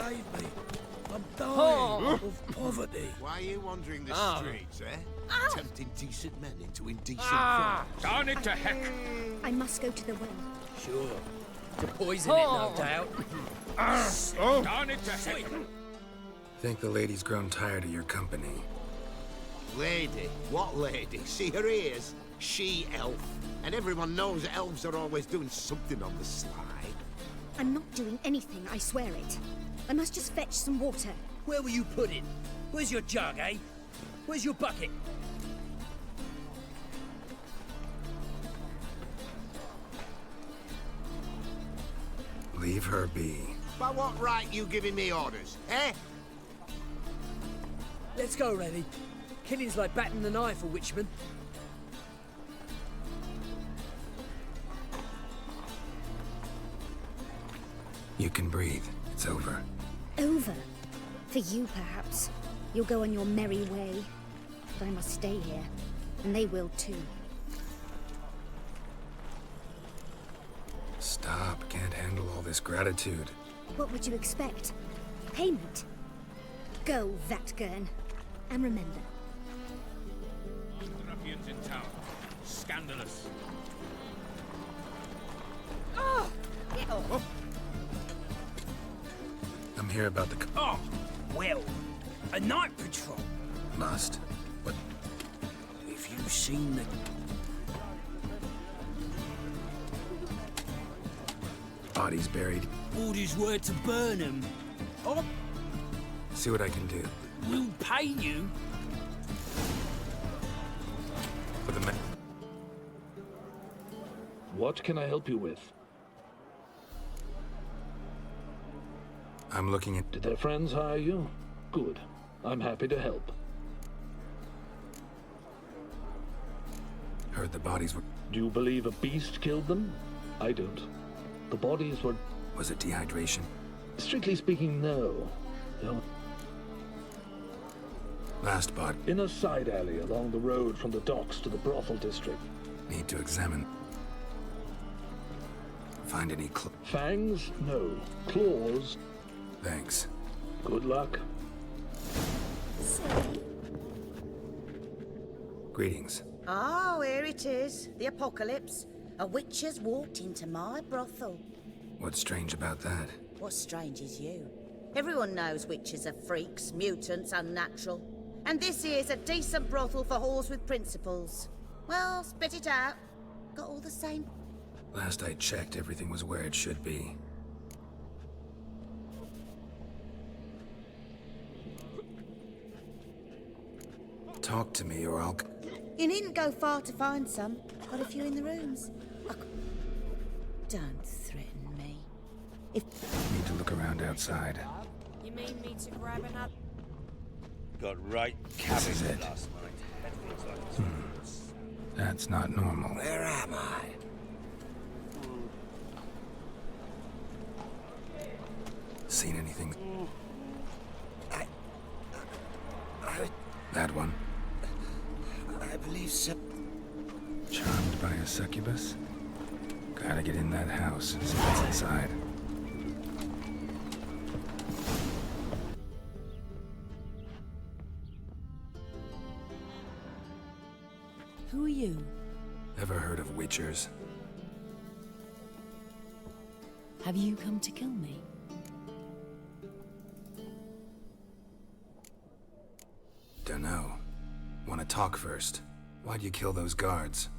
save me. I'm dying of poverty. Why are you wandering the streets, eh? Tempting decent men into indecent crimes. Darn it to heck! I must go to the well. Sure. To poison it, no doubt. Darn it to heck! Think the lady's grown tired of your company. Lady? What lady? See her ears? She-elf. And everyone knows elves are always doing something on the sly. I'm not doing anything, I swear it. I must just fetch some water. Where will you put it? Where's your jug, eh? Where's your bucket? Leave her be. By what right you giving me orders, eh? Let's go, Rennie. Killing's like batting an eye for witchmen. You can breathe. It's over. Over. For you, perhaps. You'll go on your merry way. But I must stay here. And they will too. Stop. Can't handle all this gratitude. What would you expect? Payment. Go, Vatgern. And remember. Ruffians in town. Scandalous. Oh! Ew. I'm here about the... Oh, well, a night patrol. Must. But If you've seen the... body's buried. Orders were to burn them. Oh, See what I can do. we'll pay you. For the men. What can I help you with? I'm looking at... Did their friends hire you? Good. I'm happy to help. Heard the bodies were... Do you believe a beast killed them? I don't. The bodies were... Was it dehydration? Strictly speaking, no. No. Last body. In a side alley along the road from the docks to the brothel district. Need to examine. Find any Fangs? No. Claws? Thanks. Good luck. Greetings. Oh, here it is. The apocalypse. A witch has walked into my brothel. What's strange about that? What's strange is you. Everyone knows witches are freaks, mutants, unnatural. And this here's a decent brothel for whores with principles. Well, spit it out. Got all the same. Last I checked, everything was where it should be. Talk to me or I'll... You needn't go far to find some. Got a few in the rooms. Don't threaten me. If... Need to look around outside. You mean me to grab another? Got right This is it. last night. That's not normal. Where am I? Seen anything? That one. I believe so. Charmed by a succubus? Gotta get in that house and see what's inside. Who are you? Ever heard of witchers? Have you come to kill me? Dunno. Wanna talk first? Why'd you kill those guards?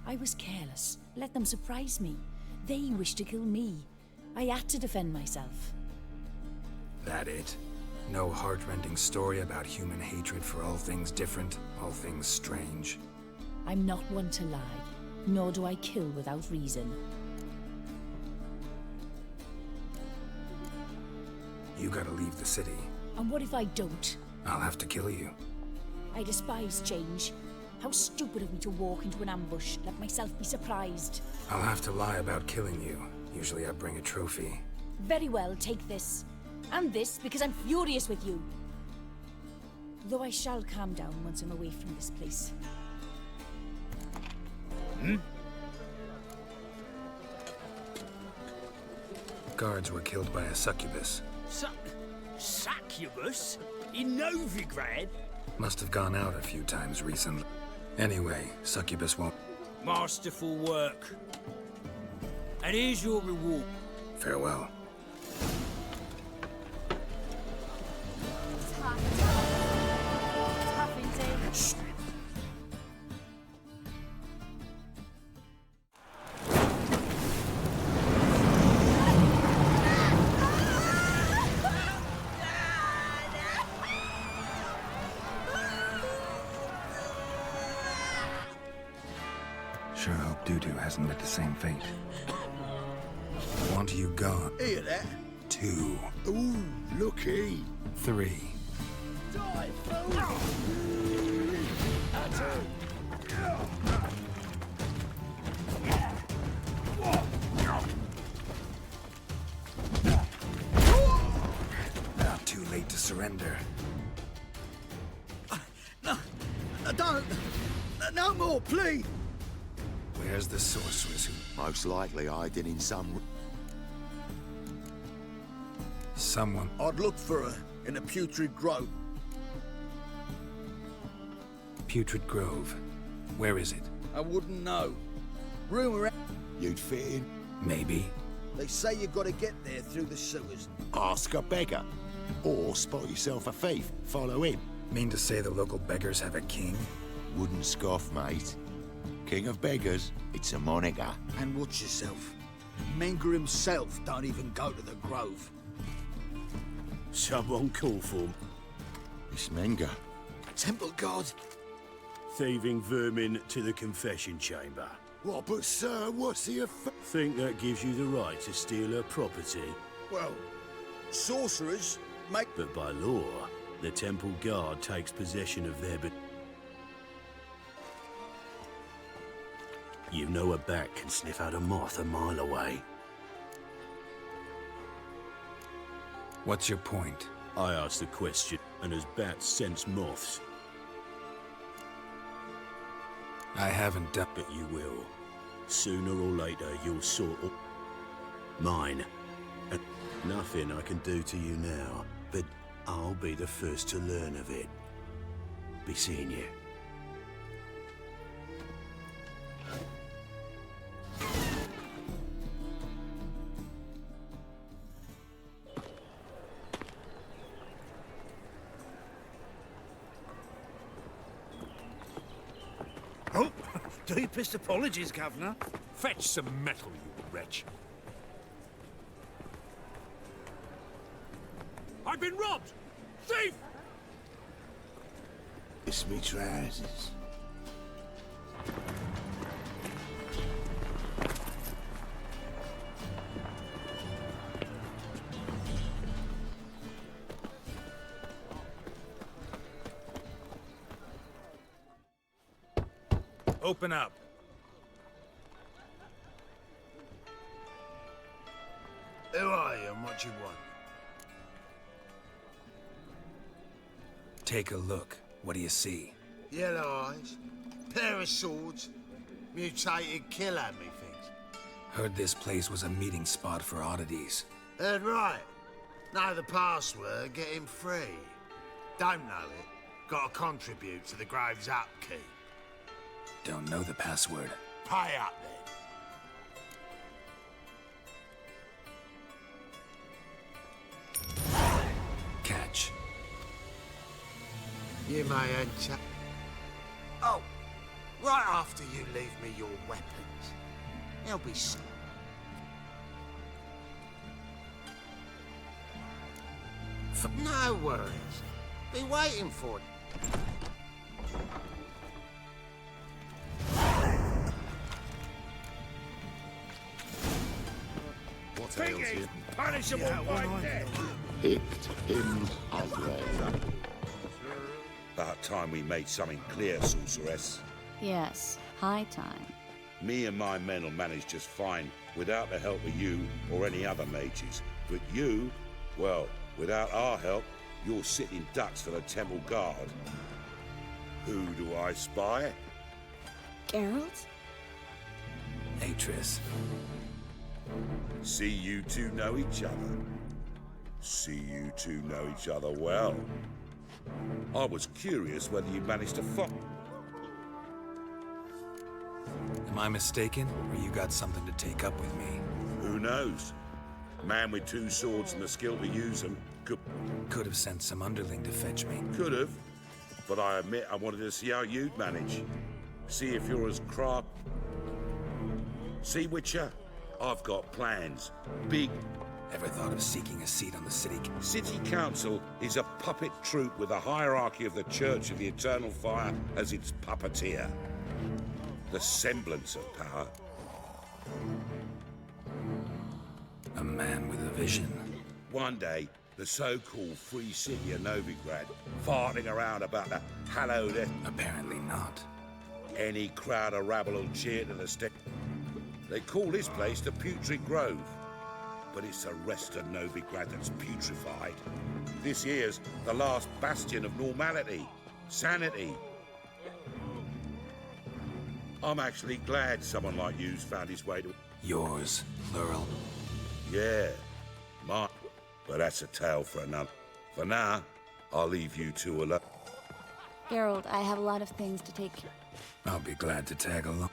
I was careless. Let them surprise me. They wished to kill me. I had to defend myself. That it? No heart-rending story about human hatred for all things different, all things strange? I'm not one to lie, nor do I kill without reason. You gotta leave the city. And what if I don't? I'll have to kill you. I despise change. How stupid of me to walk into an ambush, let myself be surprised. I'll have to lie about killing you. Usually I bring a trophy. Very well, take this. And this, because I'm furious with you. Though I shall calm down once I'm away from this place. Guards were killed by a succubus. Succubus? In Novigrad? Must have gone out a few times recently. Anyway, Succubus won't... Masterful work. And here's your reward. Farewell. Tough indeed. Sure hope Doo-Doo hasn't met the same fate. Want you gone. Hear that? 2, Ooh, looky. 3. Not too late to surrender. No, don't. No more, please. Where's the sorceress who... Most likely hiding in some... Someone... I'd look for her in the Putrid Grove. Putrid Grove. Where is it? I wouldn't know. Rumor You'd fit in. Maybe. they say you gotta get there through the sewers. Ask a beggar. Or spot yourself a thief. Follow him. Mean to say the local beggars have a king? Wouldn't scoff, mate. King of beggars, it's a moniker. And watch yourself. Menger himself don't even go to the Grove. Someone call for him. It's Menger. Temple God. Thieving vermin to the confession chamber. What, but sir, what's he Think that gives you the right to steal her property? Well, sorcerers make... But by law, the temple guard takes possession of their... You know a bat can sniff out a moth a mile away. What's your point? I asked the question, and as bats sense moths, I haven't done... but you will. Sooner or later, you'll sort of... Mine. And nothing I can do to you now, but I'll be the first to learn of it. Be seeing you. Oh, deepest apologies, Governor. Fetch some metal, you wretch. I've been robbed! Thief! It's me trousers. Open up. Who are you and what do you want? Take a look. What do you see? Yellow eyes, pair of swords, mutated killer, methinks. Heard this place was a meeting spot for oddities. Heard right. Know the password, get him free. Don't know it, gotta contribute to the Grove's upkeep. Don't know the password. Pay up then. Catch. You may enter. Oh, right after you leave me your weapons. They'll be no worries. Be waiting for it. What ails you? Punishable by death! Picked him as well. About time we made something clear, sorceress. Yes, high time. Me and my men will manage just fine without the help of you or any other mages. But you, well, without our help, you're sitting ducks for the temple guard. Who do I spy? Geralt? Atris. See you two know each other. See you two know each other well. I was curious whether you managed to find... Am I mistaken, or you got something to take up with me? Who knows? Man with two swords and the skill to use them Could have sent some underling to fetch me. could have, but I admit I wanted to see how you'd manage. See if you're as craft... See, Witcher? I've got plans. Big... Ever thought of seeking a seat on the city? City Council is a puppet troupe with a hierarchy of the Church of the Eternal Fire as its puppeteer. The semblance of power. A man with a vision. One day, the so-called Free City of Novigrad, farting around about the hallowed... Apparently not. Any crowd of rabble will cheer to the step. They call this place the Putrid Grove. But it's the rest of Novigrad that's putrefied. This here's the last bastion of normality. Sanity. I'm actually glad someone like you's found his way to... Yours, plural. Yeah, mine. But that's a tale for another. For now, I'll leave you two alone. Geralt, I have a lot of things to take care of. I'll be glad to tag along.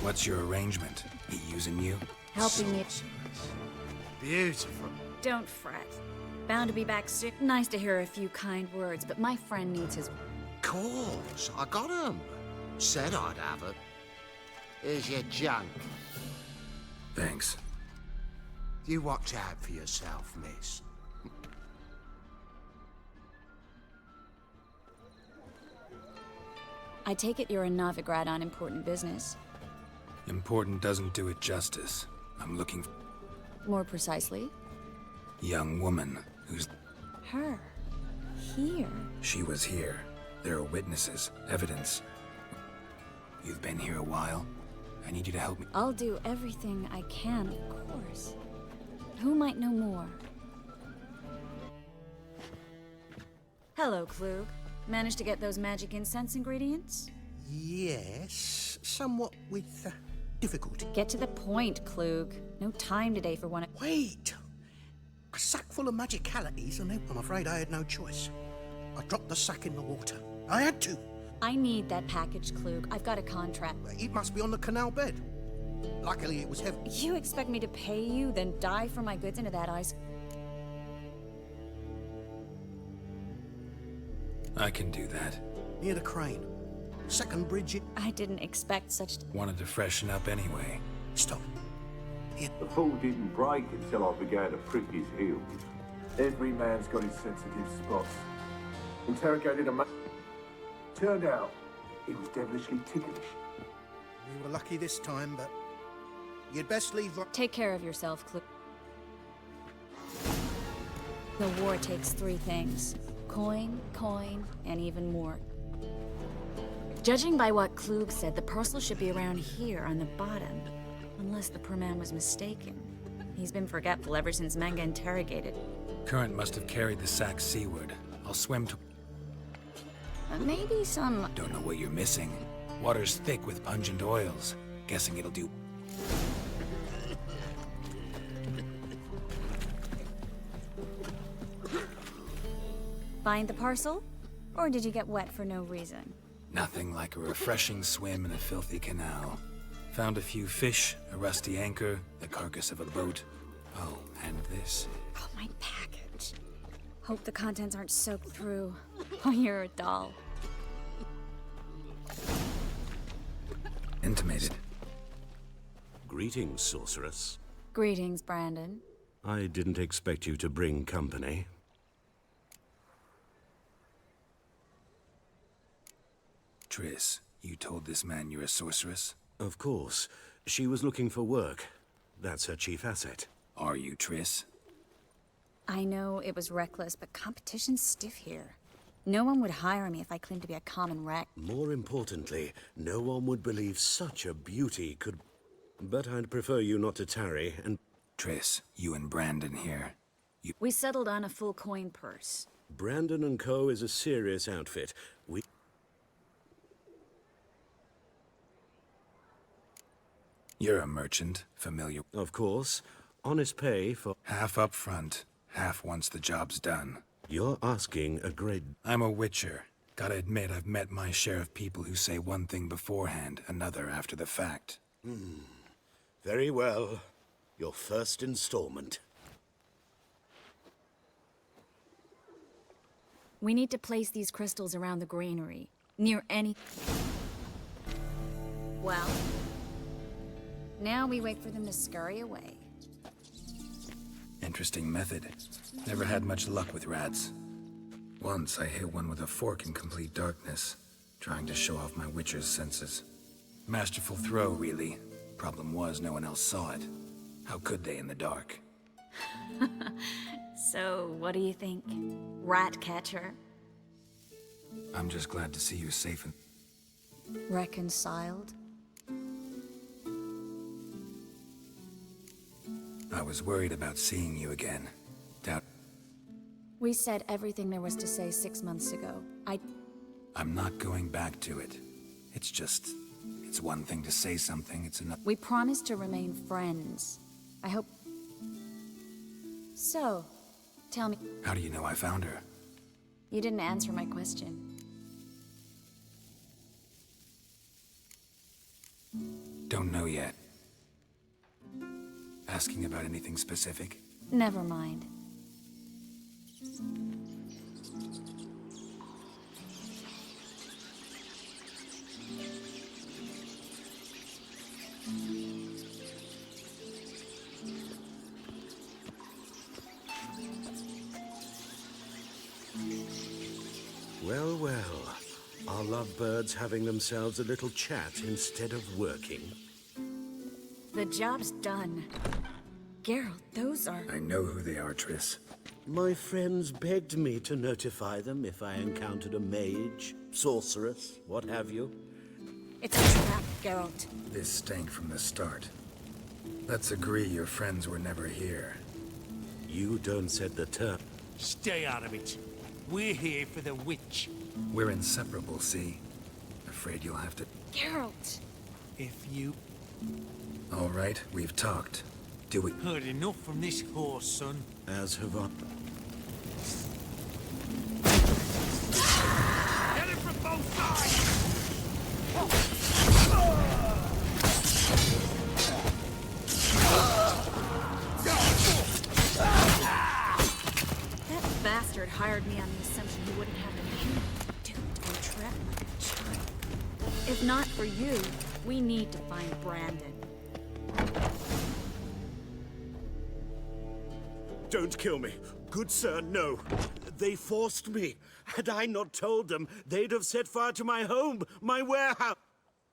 What's your arrangement? He using you? Helping you. Beautiful. Don't fret. Bound to be back soon. Nice to hear a few kind words, but my friend needs his... Course, I got 'em. Said I'd have it. Here's your junk. Thanks. You watch out for yourself, miss. I take it you're in Novigrad on important business. Important doesn't do it justice. I'm looking for More precisely, a young woman who's... her. Here. She was here. There are witnesses, evidence. You've been here a while. I need you to help me. I'll do everything I can, of course. Who might know more? Hello, Klug. Managed to get those magic incense ingredients? Yes, somewhat with difficulty. Get to the point, Klug. No time today for one of... Wait! A sack full of magicalities, and I'm afraid I had no choice. I dropped the sack in the water. I had to. I need that package, Klug. I've got a contract. It must be on the canal bed. Luckily, it was heavy. You expect me to pay you, then dive for my goods into that ice? I can do that. Near the crane. Second bridge. I didn't expect such... Wanted to freshen up anyway. Stop. Here. The fall didn't break until I began to prick his heels. Every man's got his sensitive spots. Interrogated a man. Turned out, he was devilishly ticklish. We were lucky this time, but you'd best leave... Take care of yourself, Klug. The war takes three things. Coin, and even more. Judging by what Klug said, the parcel should be around here on the bottom. Unless the poor man was mistaken. He's been forgetful ever since Manga interrogated. Current must have carried the sack seaward. I'll swim to... Maybe some... Don't know what you're missing. Water's thick with pungent oils. Guessing it'll do... Find the parcel? Or did you get wet for no reason? Nothing like a refreshing swim in a filthy canal. Found a few fish, a rusty anchor, the carcass of a boat. Oh, and this. Oh, my package. Hope the contents aren't soaked through. Oh, you're a doll. Intimated. Greetings, sorceress. Greetings, Brandon. I didn't expect you to bring company. Triss, you told this man you're a sorceress? Of course. She was looking for work. That's her chief asset. Are you, Triss? I know it was reckless, but competition's stiff here. No one would hire me if I claimed to be a common wreck. More importantly, no one would believe such a beauty could... But I'd prefer you not to tarry, and... Triss, you and Brandon here. We settled on a full coin purse. Brandon & Co. is a serious outfit. You're a merchant, familiar. Of course. Honest pay for... Half up front, half once the job's done. You're asking a great... I'm a witcher. Gotta admit, I've met my share of people who say one thing beforehand, another after the fact. Very well. Your first installment. We need to place these crystals around the granary, near any... Well, now we wait for them to scurry away. Interesting method. Never had much luck with rats. Once I hit one with a fork in complete darkness, trying to show off my witcher's senses. Masterful throw, really. Problem was, no one else saw it. How could they in the dark? So, what do you think? Rat catcher? I'm just glad to see you safe and... Reconciled? I was worried about seeing you again. Doubt... We said everything there was to say 6 months ago. I'm not going back to it. It's just... It's one thing to say something, it's another... We promised to remain friends. I hope... So, tell me... How do you know I found her? You didn't answer my question. Don't know yet. Asking about anything specific? Never mind. Well, well. Our lovebirds having themselves a little chat instead of working. The job's done. Geralt, those are... I know who they are, Triss. My friends begged me to notify them if I encountered a mage, sorceress, what have you. It's a trap, Geralt. This stank from the start. Let's agree your friends were never here. You don't set the term. Stay out of it. We're here for the witch. We're inseparable, see? Afraid you'll have to... Geralt! If you... All right, we've talked. Do it. Heard enough from this horse, son. As have I. Get him from both sides! That bastard hired me on the assumption he wouldn't have any duped or trapped like a child. If not for you, we need to find Brandon. Don't kill me. Good sir, no. They forced me. Had I not told them, they'd have set fire to my home, my warehouse.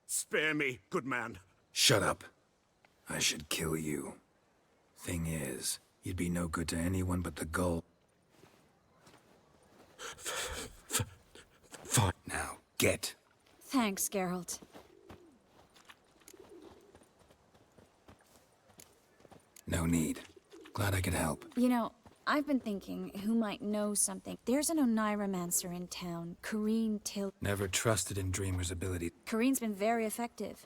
Spare me, good man. Shut up. I should kill you. Thing is, you'd be no good to anyone but the gull. Fine. Now, get. Thanks, Geralt. No need. Glad I could help. You know, I've been thinking who might know something. There's an Oneiromancer in town, Corrine Till. Never trusted in Dreamer's ability. Corrine's been very effective.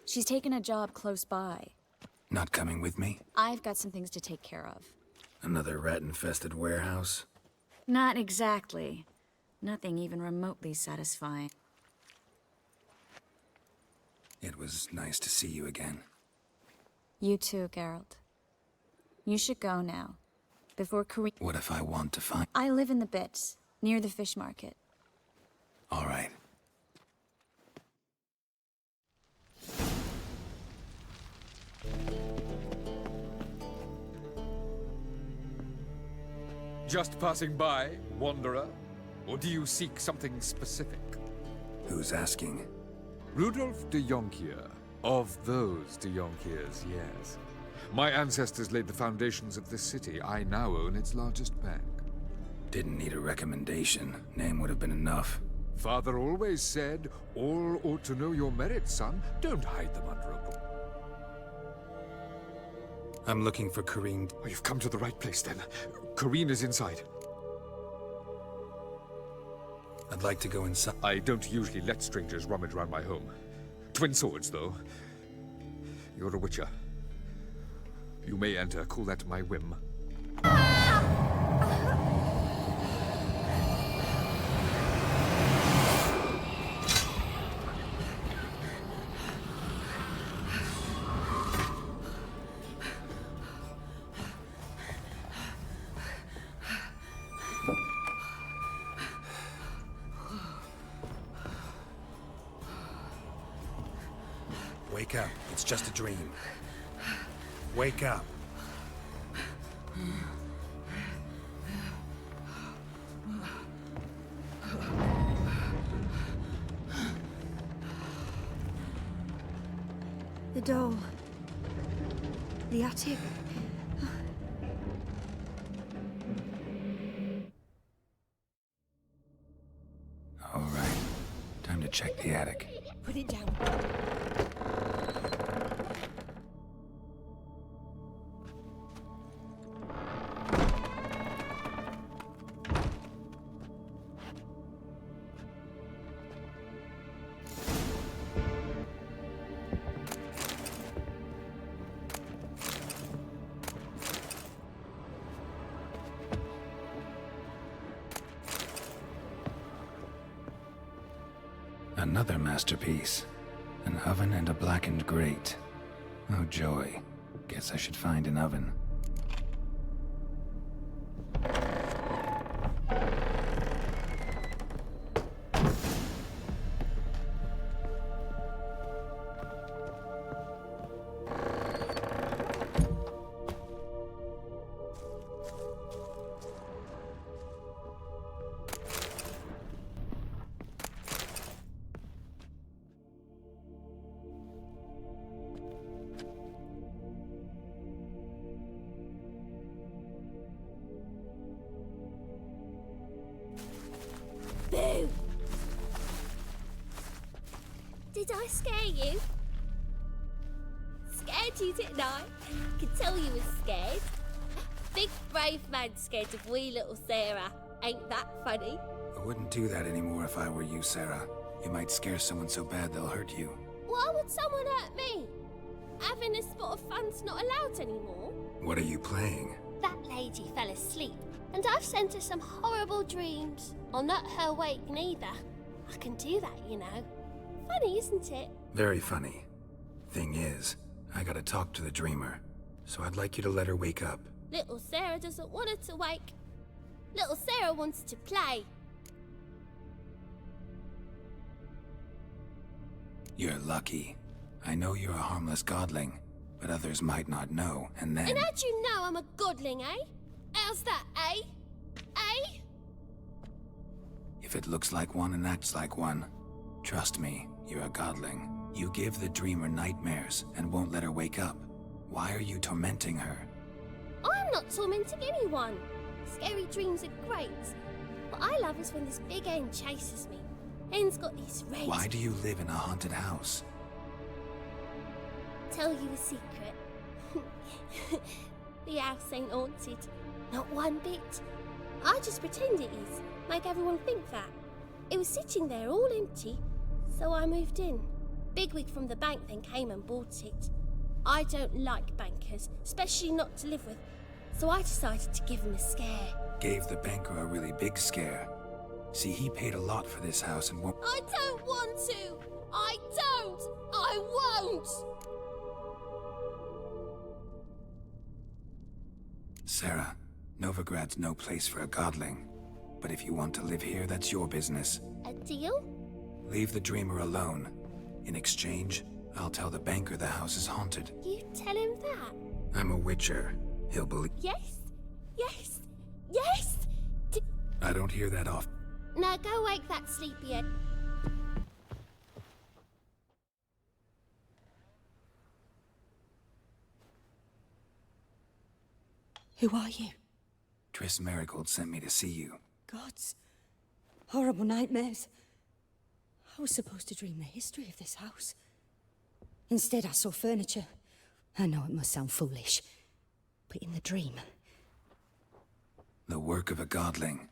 She's taken a job close by. Not coming with me? I've got some things to take care of. Another rat-infested warehouse? Not exactly. Nothing even remotely satisfying. It was nice to see you again. You too, Geralt. You should go now. Before Corrine... What if I want to find... I live in the Bits, near the fish market. All right. Just passing by, wanderer? Or do you seek something specific? Who's asking? Rudolf de Jonkier. Of those de Jonkiers, yes. My ancestors laid the foundations of this city. I now own its largest bank. Didn't need a recommendation. Name would have been enough. Father always said, all ought to know your merits, son. Don't hide them under a book. I'm looking for Corrine. Oh, you've come to the right place, then. Corrine is inside. I'd like to go inside. I don't usually let strangers rummage around my home. Twin swords, though. You're a witcher. You may enter, call at my whim. Wake up. It's just a dream. Wake up. The doll. The attic. All right. Time to check the attic. Put it down. Another masterpiece. An oven and a blackened grate. Oh joy. Guess I should find an oven. Boo! Did I scare you? Scared you, didn't I? Could tell you was scared. Big brave man scared of wee little Sarah. Ain't that funny? I wouldn't do that anymore if I were you, Sarah. You might scare someone so bad they'll hurt you. Why would someone hurt me? Having a spot of fun's not allowed anymore. What are you playing? That lady fell asleep, and I've sent her some horrible dreams. I'll not her wake neither. I can do that, you know. Funny, isn't it? Very funny. Thing is, I gotta talk to the dreamer, so I'd like you to let her wake up. Little Sarah doesn't want her to wake. Little Sarah wants to play. You're lucky. I know you're a harmless godling, but others might not know, and then... And how'd you know I'm a godling, eh? How's that, eh? Eh? If it looks like one and acts like one, trust me, you're a godling. You give the dreamer nightmares and won't let her wake up. Why are you tormenting her? I'm not tormenting anyone. Scary dreams are great. What I love is when this big hen chases me. Hen's got these red... Why do you live in a haunted house? Tell you a secret. The house ain't haunted. Not one bit. I just pretend it is. Make everyone think that. It was sitting there all empty, so I moved in. Bigwig from the bank then came and bought it. I don't like bankers, especially not to live with, so I decided to give him a scare. Gave the banker a really big scare. See, he paid a lot for this house and won't... I don't want to! I don't! I won't! Sarah, Novigrad's no place for a godling. But if you want to live here, that's your business. A deal? Leave the dreamer alone. In exchange, I'll tell the banker the house is haunted. You tell him that? I'm a witcher. He'll believe... Yes? Yes? Yes? I don't hear that often. Now go wake that sleepyhead. Who are you? Triss Marigold sent me to see you. Gods. Horrible nightmares. I was supposed to dream the history of this house. Instead, I saw furniture. I know it must sound foolish, but in the dream... The work of a godling.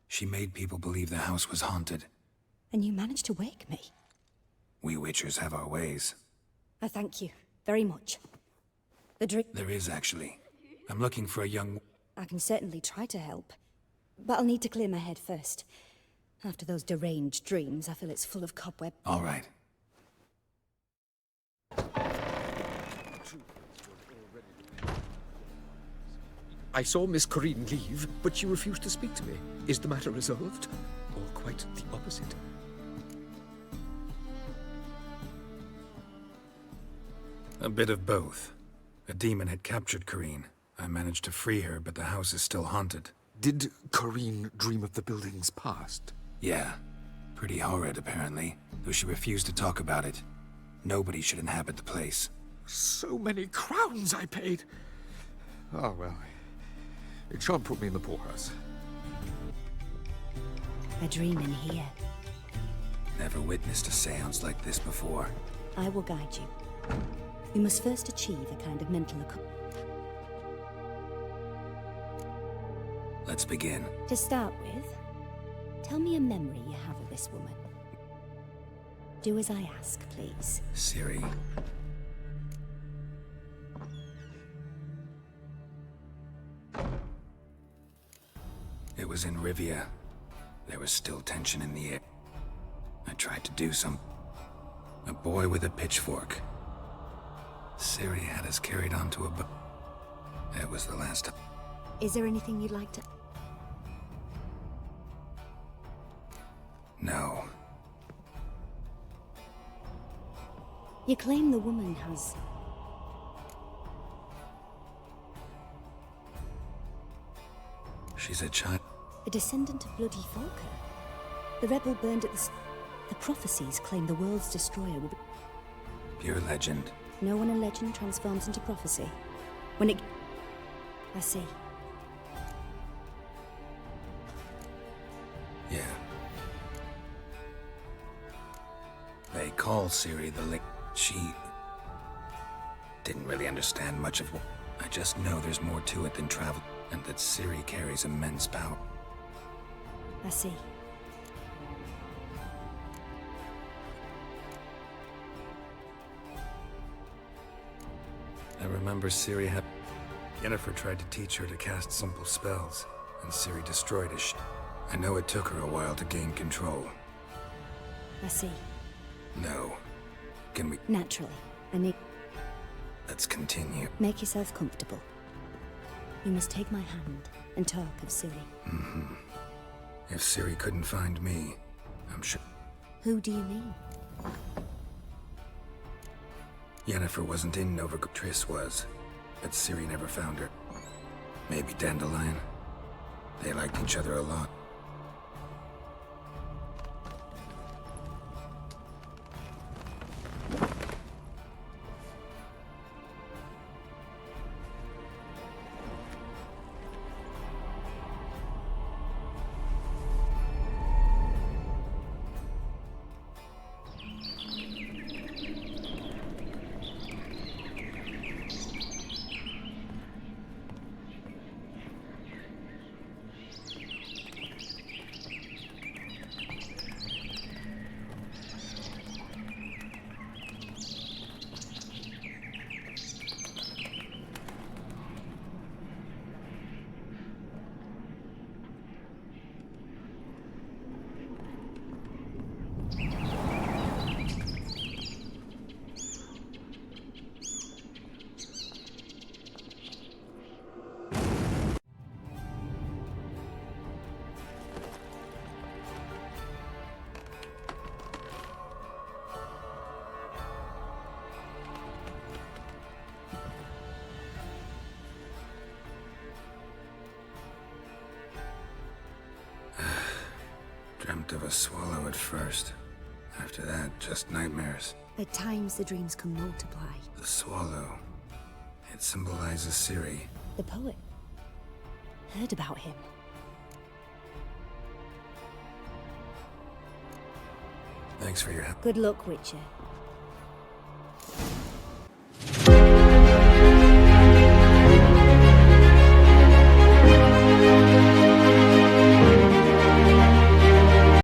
She made people believe the house was haunted. And you managed to wake me. We witchers have our ways. I thank you. Very much. The dream... There is, actually. I'm looking for a young... I can certainly try to help. But I'll need to clear my head first. After those deranged dreams, I feel it's full of cobweb. All right. I saw Miss Corinne leave, but she refused to speak to me. Is the matter resolved? Or quite the opposite? A bit of both. A demon had captured Corinne. I managed to free her, but the house is still haunted. Did Corinne dream of the building's past? Yeah. Pretty horrid, apparently, though she refused to talk about it. Nobody should inhabit the place. So many crowns I paid! Oh, well. It shan't put me in the poorhouse. A dream in here. Never witnessed a seance like this before. I will guide you. You must first achieve a kind of mental Let's begin. To start with, tell me a memory you have of this woman. Do as I ask, please. Ciri. It was in Rivia. There was still tension in the air. I tried to do some... A boy with a pitchfork. Ciri had us carried onto a boat. That was the last time. Is there anything you'd like to... No. You claim the woman has... She's a child. A descendant of Bloody Falker. The rebel burned at the... The prophecies claim the world's destroyer will be... Pure legend. Know when a legend transforms into prophecy? When it... I see. Yeah. They call Ciri the She... didn't really understand much of what... I just know there's more to it than travel, and that Ciri carries immense power. I see. I remember Ciri had... Yennefer tried to teach her to cast simple spells, and Ciri destroyed his I know it took her a while to gain control. I see. No. Can we... Naturally. I need... Let's continue. Make yourself comfortable. You must take my hand and talk of Ciri. Mm-hmm. If Ciri couldn't find me, I'm sure... Who do you mean? Yennefer wasn't in Nova... Triss was, but Ciri never found her. Maybe Dandelion. They liked each other a lot. Dreamt of a swallow at first. After that, just nightmares. At times, the dreams can multiply. The swallow. It symbolizes Ciri. The poet. Heard about him. Thanks for your help. Good luck, Witcher.